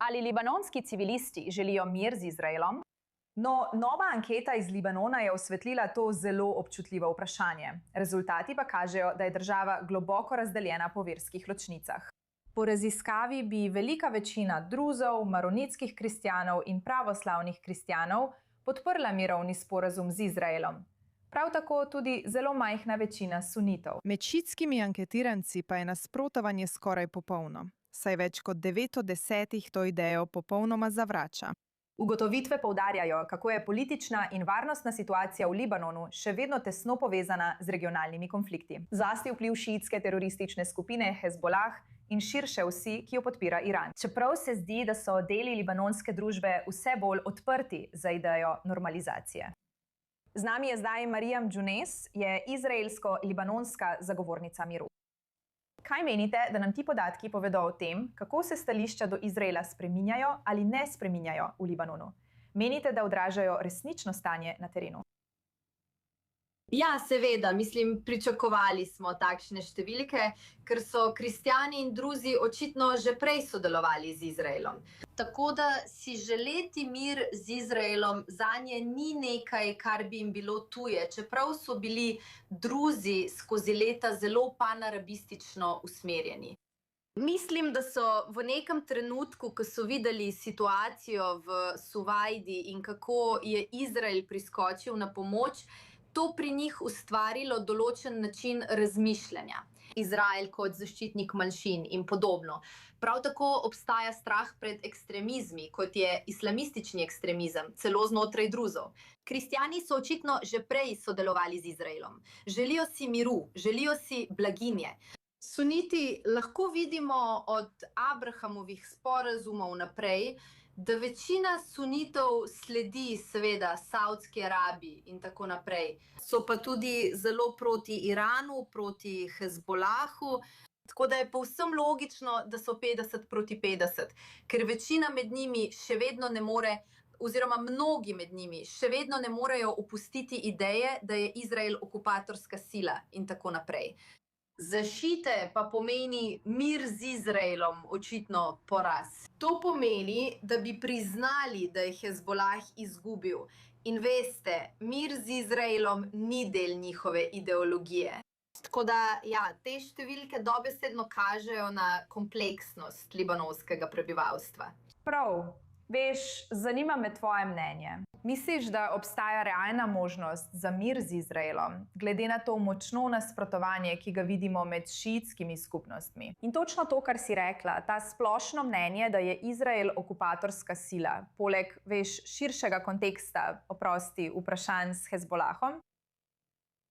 Ali libanonski civilisti želijo mir z Izraelom? No, nova anketa iz Libanona je osvetlila to zelo občutljivo vprašanje. Rezultati pa kažejo, da je država globoko razdeljena po verskih ločnicah. Po raziskavi bi velika večina druzov, maronitskih kristjanov in pravoslavnih kristjanov podprla mirovni sporazum z Izraelom. Prav tako tudi zelo majhna večina sunitov. Med šiitskimi anketiranci pa je nasprotovanje skoraj popolno, saj več kot 9 od 10 to idejo popolnoma zavrača. Ugotovitve poudarjajo, kako je politična in varnostna situacija v Libanonu še vedno tesno povezana z regionalnimi konflikti. Zlasti vpliv šiitske teroristične skupine Hezbollah in širše vsi, ki jo podpira Iran. Čeprav se zdi, da so deli libanonske družbe vse bolj odprti za idejo normalizacije. Z nami je zdaj Maryam Džunes, je izraelsko-libanonska zagovornica miru. Kaj menite, da nam ti podatki povedo o tem, kako se stališča do Izraela spreminjajo ali ne spreminjajo v Libanonu? Menite, da odražajo resnično stanje na terenu? Ja, seveda, pričakovali smo takšne številke, ker so kristjani in druzi očitno že prej sodelovali z Izraelom. Tako da si želeti mir z Izraelom zanje ni nekaj, kar bi jim bilo tuje, čeprav so bili druzi skozi leta zelo panarabistično usmerjeni. Mislim, da so v nekem trenutku, ko so videli situacijo v Suvajdi in kako je Izrael priskočil na pomoč, to pri njih ustvarilo določen način razmišljanja. Izrael kot zaščitnik manjšin in podobno. Prav tako obstaja strah pred ekstremizmi, kot je islamistični ekstremizem, celo znotraj druzov. Kristjani so očitno že prej sodelovali z Izraelom. Želijo si miru, želijo si blaginje. Suniti lahko vidimo od Abrahamovih sporazumov naprej, da večina sunitov sledi seveda Saudski Arabiji in tako naprej. So pa tudi zelo proti Iranu, proti Hezbollahu, tako da je povsem logično, da so 50 proti 50, ker večina med njimi še vedno ne more, oziroma mnogi med njimi še vedno ne morejo opustiti ideje, da je Izrael okupatorska sila in tako naprej. Za šiite pa pomeni mir z Izraelom očitno poraz. To pomeni, da bi priznali, da je Hezbollah izgubil. In veste, mir z Izraelom ni del njihove ideologije. Tako da, ja, te številke dobesedno kažejo na kompleksnost libanonskega prebivalstva. Prav. Veš, zanima me tvoje mnenje. Misliš, da obstaja realna možnost za mir z Izraelom, glede na to močno nasprotovanje, ki ga vidimo med šiitskimi skupnostmi? In točno to, kar si rekla, ta splošno mnenje, da je Izrael okupatorska sila, poleg, širšega konteksta, vprašanj s Hezbollahom?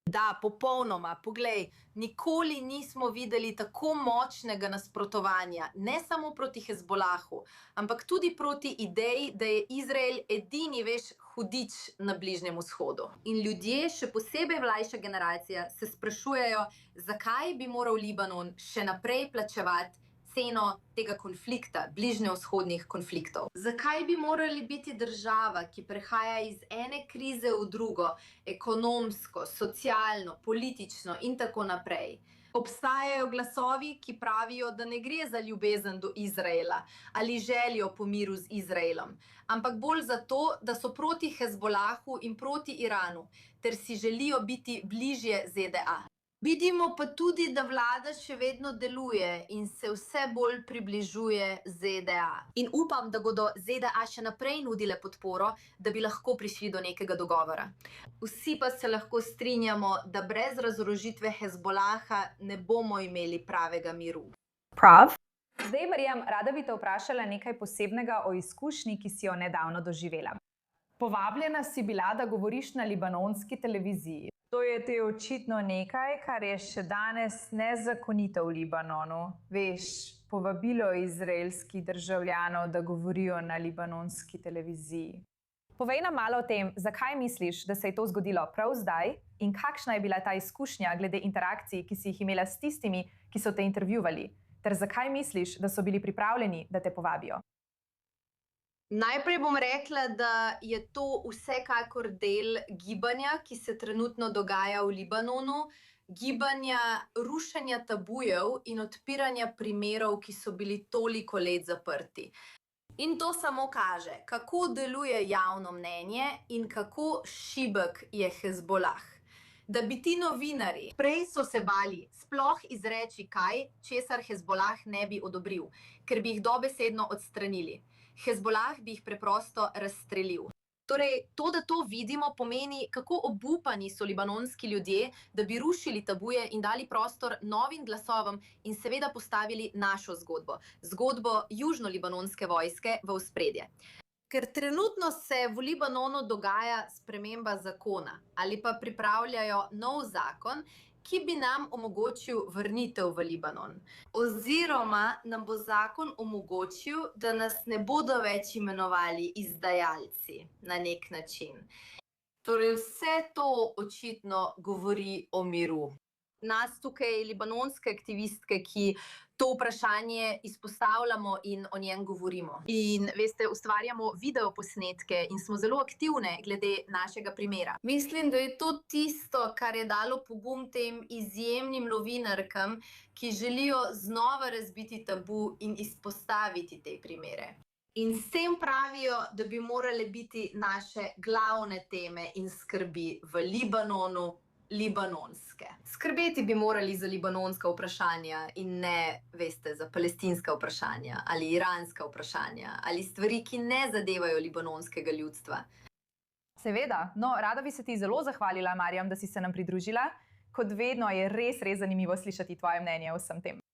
Da, popolnoma. Poglej, nikoli nismo videli tako močnega nasprotovanja, ne samo proti Hezbollahu, ampak tudi proti ideji, da je Izrael edini, hudič na Bližnjem vzhodu. In ljudje, še posebej mlajša generacija, se sprašujejo, zakaj bi moral Libanon še naprej plačevati ceno tega konflikta, bližnjevzhodnih konfliktov. Zakaj bi morali biti država, ki prehaja iz ene krize v drugo, ekonomsko, socialno, politično in tako naprej? Obstajajo glasovi, ki pravijo, da ne gre za ljubezen do Izraela ali željo po miru z Izraelom, ampak bolj zato, da so proti Hezbollahu in proti Iranu, ter si želijo biti bližje ZDA. Vidimo pa tudi, da vlada še vedno deluje in se vse bolj približuje ZDA. In upam, da bodo ZDA še naprej nudile podporo, da bi lahko prišli do nekega dogovora. Vsi pa se lahko strinjamo, da brez razorožitve Hezbollaha ne bomo imeli pravega miru. Prav. Zdaj, Maryam, rada bi te vprašala nekaj posebnega o izkušnji, ki si jo nedavno doživela. Povabljena si bila, da govoriš na libanonski televiziji. To je te očitno nekaj, kar je še danes nezakonito v Libanonu. Povabilo izraelskih državljanov, da govorijo na libanonski televiziji. Povej nam malo o tem, zakaj misliš, da se je to zgodilo prav zdaj in kakšna je bila ta izkušnja glede interakcij, ki si jih imela s tistimi, ki so te intervjuvali, ter zakaj misliš, da so bili pripravljeni, da te povabijo? Najprej bom rekla, da je to vsekakor del gibanja, ki se trenutno dogaja v Libanonu, gibanja rušenja tabujev in odpiranja primerov, ki so bili toliko let zaprti. In to samo kaže, kako deluje javno mnenje in kako šibek je Hezbolah. Da bi ti novinarji Prej so se bali sploh izreči kaj, česar Hezbolah ne bi odobril, ker bi jih dobesedno odstranili. Hezbolah bi jih preprosto razstrelil. Torej, to, da to vidimo, pomeni, kako obupani so libanonski ljudje, da bi rušili tabuje in dali prostor novim glasovom in seveda postavili našo zgodbo, zgodbo južno-libanonske vojske v ospredje. Ker trenutno se v Libanonu dogaja sprememba zakona ali pa pripravljajo nov zakon, ki bi nam omogočil vrnitev v Libanon. oziroma nam bo zakon omogočil, da nas ne bodo več imenovali izdajalci na nek način. Torej vse to očitno govori o miru. Nas tukaj, libanonske aktivistke, ki to vprašanje izpostavljamo in o njem govorimo. In veste, ustvarjamo videoposnetke in smo zelo aktivne glede našega primera. Mislim, da je to tisto, kar je dalo pogum tem izjemnim novinarkam, ki želijo znova razbiti tabu in izpostaviti te primere. In s tem pravijo, da bi morale biti naše glavne teme in skrbi v Libanonu libanonske. Skrbeti bi morali za libanonska vprašanja in ne, veste, za palestinska vprašanja ali iranska vprašanja ali stvari, ki ne zadevajo libanonskega ljudstva. Seveda, no, rada bi se ti zelo zahvalila, Marjam, da si se nam pridružila. Kot vedno je res zanimivo slišati tvoje mnenje o vsem tem.